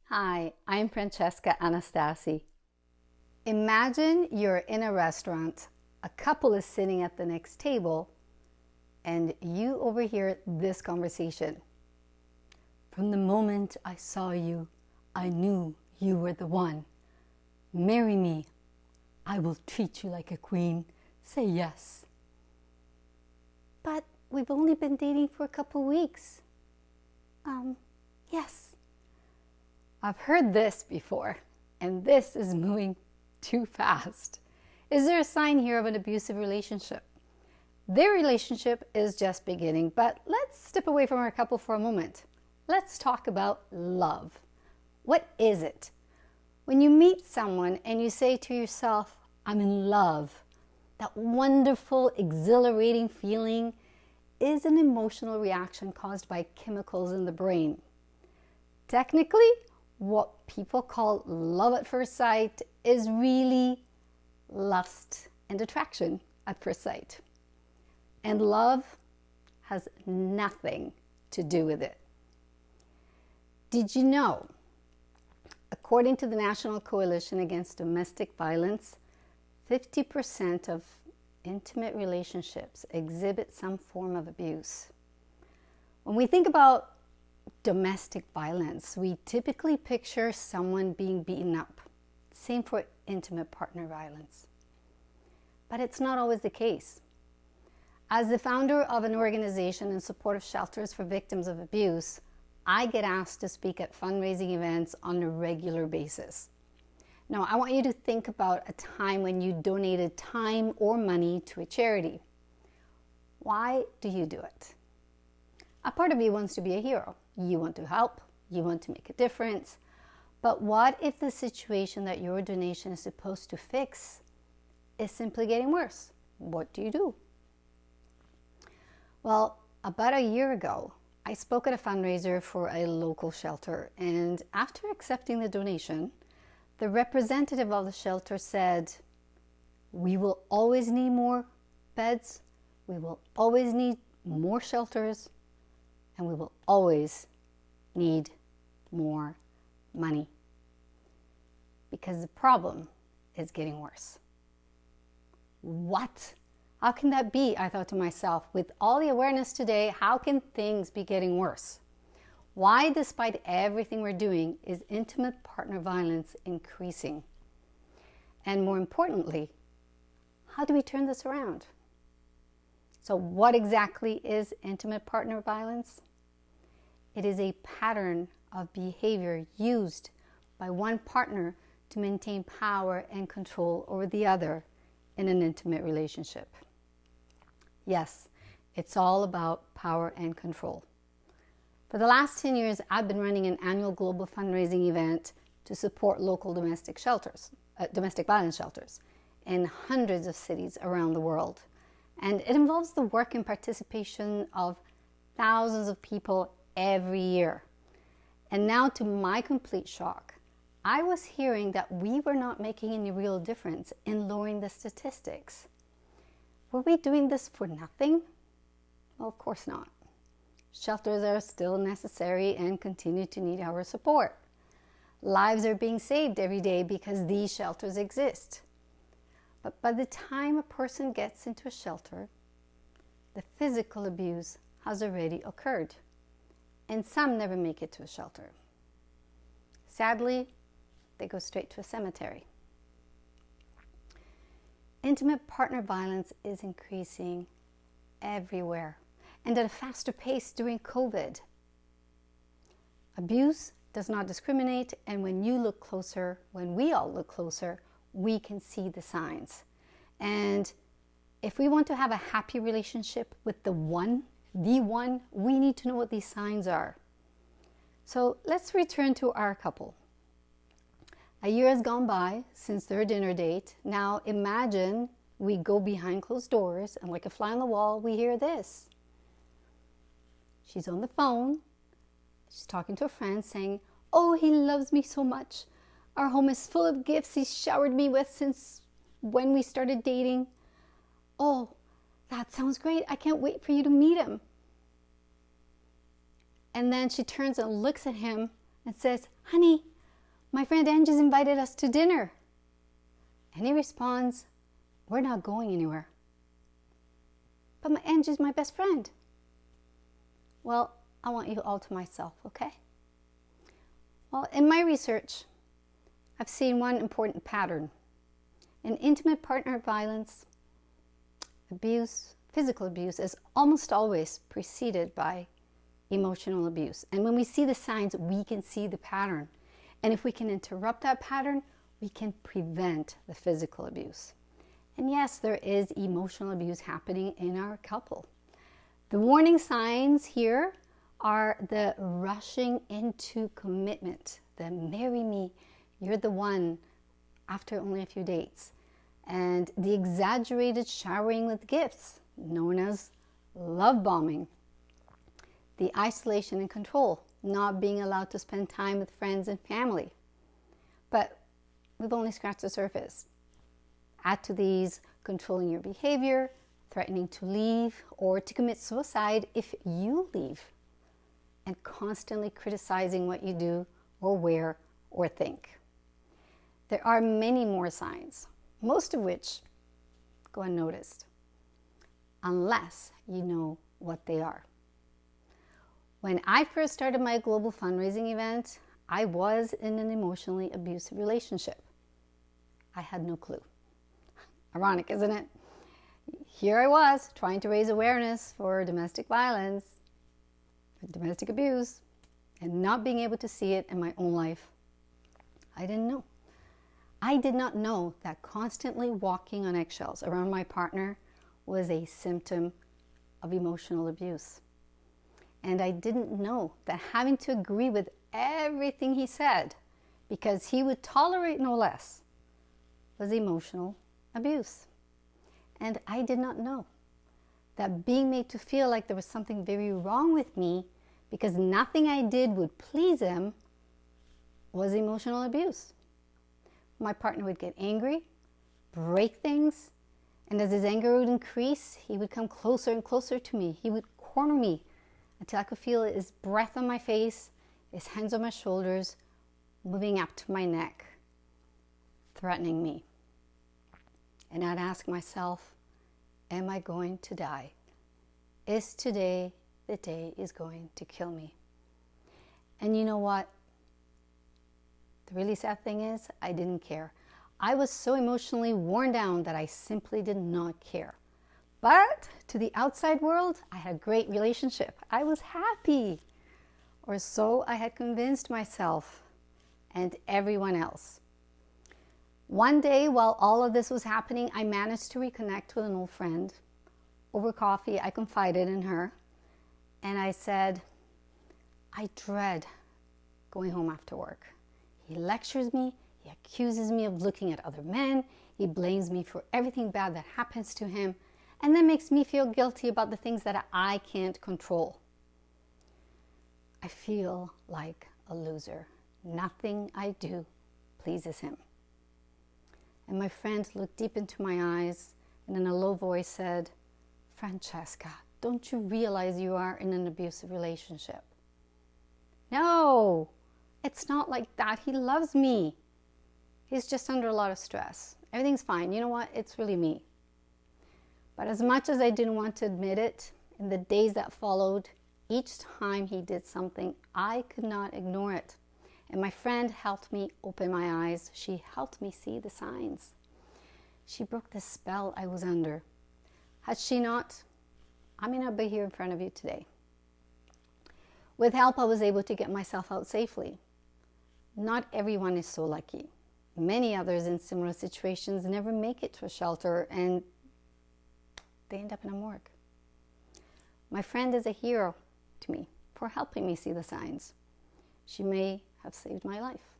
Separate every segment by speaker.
Speaker 1: Hi, I'm Francesca Anastasi. Imagine you're in a restaurant, a couple is sitting at the next table, and you overhear this conversation. From the moment I saw you, I knew you were the one. Marry me. I will treat you like a queen. Say yes. But we've only been dating for a couple weeks. Yes. I've heard this before, and this is moving too fast. Is there a sign here of an abusive relationship? Their relationship is just beginning, but let's step away from our couple for a moment. Let's talk about love. What is it? When you meet someone and you say to yourself, I'm in love, that wonderful, exhilarating feeling is an emotional reaction caused by chemicals in the brain. Technically, what people call love at first sight is really lust and attraction at first sight. And love has nothing to do with it. Did you know, according to the National Coalition Against Domestic Violence, 50% of intimate relationships exhibit some form of abuse? When we think about domestic violence, we typically picture someone being beaten up. Same for intimate partner violence. But it's not always the case. As the founder of an organization in support of shelters for victims of abuse, I get asked to speak at fundraising events on a regular basis. Now, I want you to think about a time when you donated time or money to a charity. Why do you do it? A part of you wants to be a hero. You want to help, you want to make a difference. But what if the situation that your donation is supposed to fix is simply getting worse? What do you do? Well, about a year ago, I spoke at a fundraiser for a local shelter, and after accepting the donation, the representative of the shelter said, we will always need more beds, we will always need more shelters, and we will always need more money. Because the problem is getting worse. What? How can that be? I thought to myself, with all the awareness today, how can things be getting worse? Why, despite everything we're doing, is intimate partner violence increasing? And more importantly, how do we turn this around? So what exactly is intimate partner violence? It is a pattern of behavior used by one partner to maintain power and control over the other in an intimate relationship. Yes, it's all about power and control. For the last 10 years, I've been running an annual global fundraising event to support local domestic violence shelters in hundreds of cities around the world. And it involves the work and participation of thousands of people every year. And now, to my complete shock, I was hearing that we were not making any real difference in lowering the statistics. Were we doing this for nothing? Well, of course not. Shelters are still necessary and continue to need our support. Lives are being saved every day because these shelters exist. But by the time a person gets into a shelter, the physical abuse has already occurred. And some never make it to a shelter. Sadly, they go straight to a cemetery. Intimate partner violence is increasing everywhere and at a faster pace during COVID. Abuse does not discriminate, and when you look closer, when we all look closer, we can see the signs. And if we want to have a happy relationship with the one, we need to know what these signs are. So let's return to our couple. A year has gone by since their dinner date. Now imagine we go behind closed doors and like a fly on the wall, we hear this. She's on the phone. She's talking to a friend saying, oh, he loves me so much. Our home is full of gifts he's showered me with since when we started dating. Oh, that sounds great. I can't wait for you to meet him. And then she turns and looks at him and says, honey, My friend Angie's invited us to dinner. And he responds, we're not going anywhere. But Angie's my best friend. Well, I want you all to myself, okay? Well, in my research, I've seen one important pattern. In intimate partner violence, abuse, physical abuse is almost always preceded by emotional abuse. And when we see the signs, we can see the pattern. And if we can interrupt that pattern, we can prevent the physical abuse. And yes, there is emotional abuse happening in our couple. The warning signs here are the rushing into commitment, the marry me, you're the one, after only a few dates, and the exaggerated showering with gifts, known as love bombing, the isolation and control, not being allowed to spend time with friends and family. But we've only scratched the surface. Add to these controlling your behavior, threatening to leave or to commit suicide if you leave, and constantly criticizing what you do or wear or think. There are many more signs, most of which go unnoticed, unless you know what they are. When I first started my global fundraising event, I was in an emotionally abusive relationship. I had no clue. Ironic, isn't it? Here I was trying to raise awareness for domestic violence, for domestic abuse, and not being able to see it in my own life. I didn't know. I did not know that constantly walking on eggshells around my partner was a symptom of emotional abuse. And I didn't know that having to agree with everything he said because he would tolerate no less was emotional abuse. And I did not know that being made to feel like there was something very wrong with me because nothing I did would please him was emotional abuse. My partner would get angry, break things, and as his anger would increase, he would come closer and closer to me. He would corner me until I could feel his breath on my face, his hands on my shoulders, moving up to my neck, threatening me. And I'd ask myself, am I going to die? Is today the day is going to kill me? And you know what? The really sad thing is, I didn't care. I was so emotionally worn down that I simply did not care. But to the outside world, I had a great relationship. I was happy. Or so I had convinced myself and everyone else. One day, while all of this was happening, I managed to reconnect with an old friend. Over coffee, I confided in her. And I said, I dread going home after work. He lectures me, he accuses me of looking at other men, he blames me for everything bad that happens to him, and then makes me feel guilty about the things that I can't control. I feel like a loser. Nothing I do pleases him. And my friend looked deep into my eyes and in a low voice said, Francesca, don't you realize you are in an abusive relationship? No! It's not like that. He loves me. He's just under a lot of stress. Everything's fine. You know what? It's really me. But as much as I didn't want to admit it, in the days that followed, each time he did something, I could not ignore it. And my friend helped me open my eyes. She helped me see the signs. She broke the spell I was under. Had she not, I may not be here in front of you today. With help, I was able to get myself out safely. Not everyone is so lucky. Many others in similar situations never make it to a shelter and they end up in a morgue. My friend is a hero to me for helping me see the signs. She may have saved my life.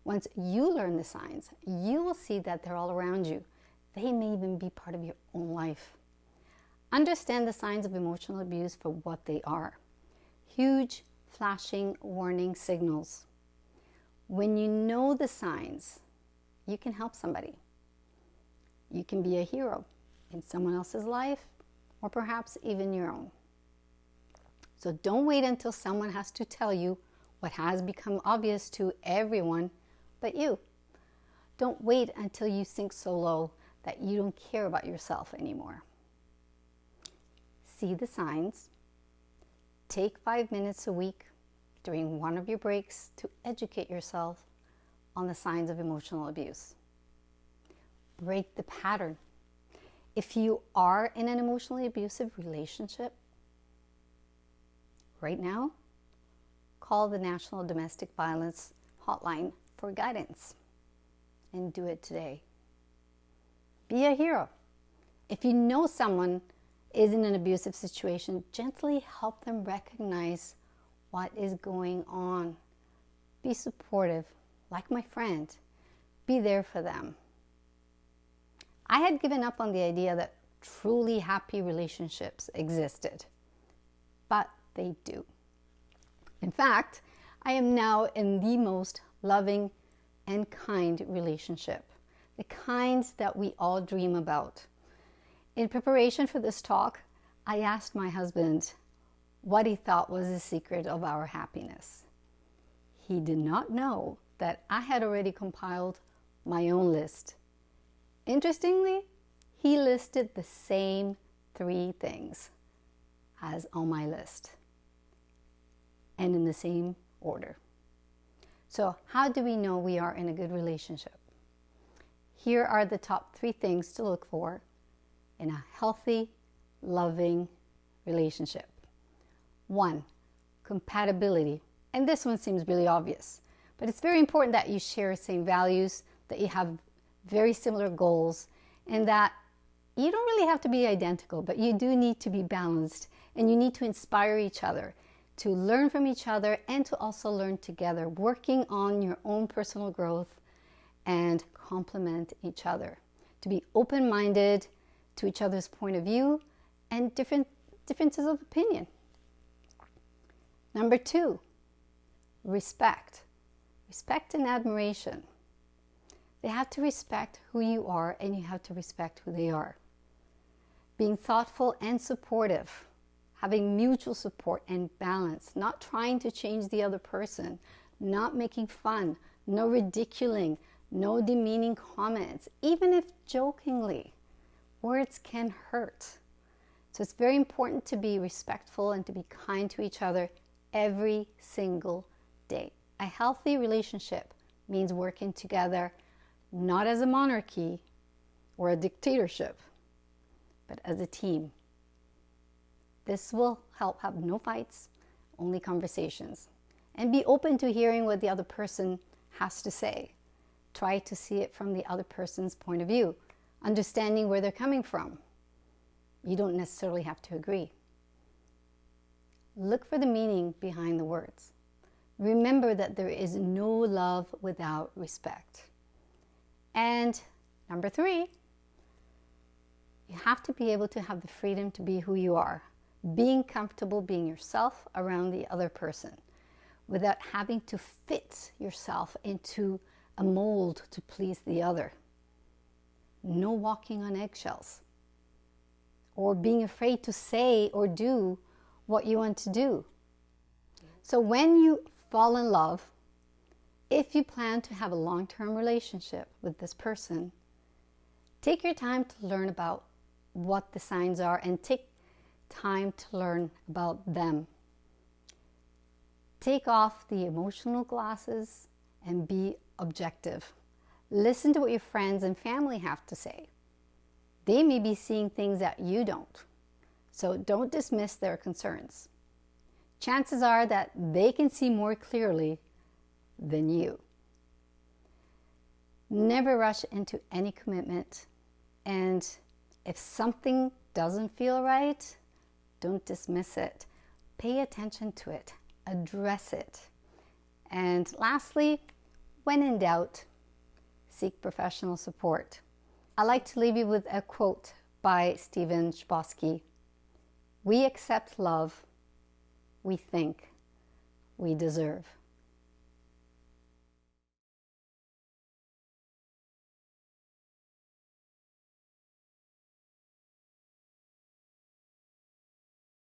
Speaker 1: Once you learn the signs, you will see that they're all around you. They may even be part of your own life. Understand the signs of emotional abuse for what they are. Huge, flashing warning signals. When you know the signs, you can help somebody. You can be a hero in someone else's life, or perhaps even your own. So don't wait until someone has to tell you what has become obvious to everyone but you. Don't wait until you sink so low that you don't care about yourself anymore. See the signs. Take 5 minutes a week during one of your breaks to educate yourself on the signs of emotional abuse. Break the pattern. If you are in an emotionally abusive relationship, right now, call the National Domestic Violence Hotline for guidance and do it today. Be a hero. If you know someone is in an abusive situation, gently help them recognize what is going on. Be supportive, like my friend. Be there for them. I had given up on the idea that truly happy relationships existed, but they do. In fact, I am now in the most loving and kind relationship, the kinds that we all dream about. In preparation for this talk, I asked my husband what he thought was the secret of our happiness. He did not know that I had already compiled my own list. Interestingly, he listed the same 3 things as on my list, and in the same order. So how do we know we are in a good relationship? Here are the top 3 things to look for in a healthy, loving relationship. 1, compatibility. And this one seems really obvious, but it's very important that you share the same values, that you have very similar goals, and that you don't really have to be identical, but you do need to be balanced, and you need to inspire each other, to learn from each other, and to also learn together, working on your own personal growth and complement each other, to be open-minded to each other's point of view and differences of opinion. Number 2, respect. Respect and admiration. They have to respect who you are, and you have to respect who they are. Being thoughtful and supportive, having mutual support and balance, not trying to change the other person, not making fun, no ridiculing, no demeaning comments, even if jokingly. Words can hurt. So it's very important to be respectful and to be kind to each other every single day. A healthy relationship means working together, not as a monarchy or a dictatorship, but as a team. This will help have no fights, only conversations. And be open to hearing what the other person has to say. Try to see it from the other person's point of view, understanding where they're coming from. You don't necessarily have to agree. Look for the meaning behind the words. Remember that there is no love without respect. And number 3, you have to be able to have the freedom to be who you are, being comfortable being yourself around the other person without having to fit yourself into a mold to please the other. No walking on eggshells or being afraid to say or do what you want to do. So when you fall in love, if you plan to have a long-term relationship with this person, take your time to learn about what the signs are and take time to learn about them. Take off the emotional glasses and be objective. Listen to what your friends and family have to say. They may be seeing things that you don't, so don't dismiss their concerns. Chances are that they can see more clearly than you. Never rush into any commitment, and if something doesn't feel right, don't dismiss it. Pay attention to it. Address it. And lastly, when in doubt, seek professional support. I like to leave you with a quote by Stephen Chbosky. We accept love we think we deserve.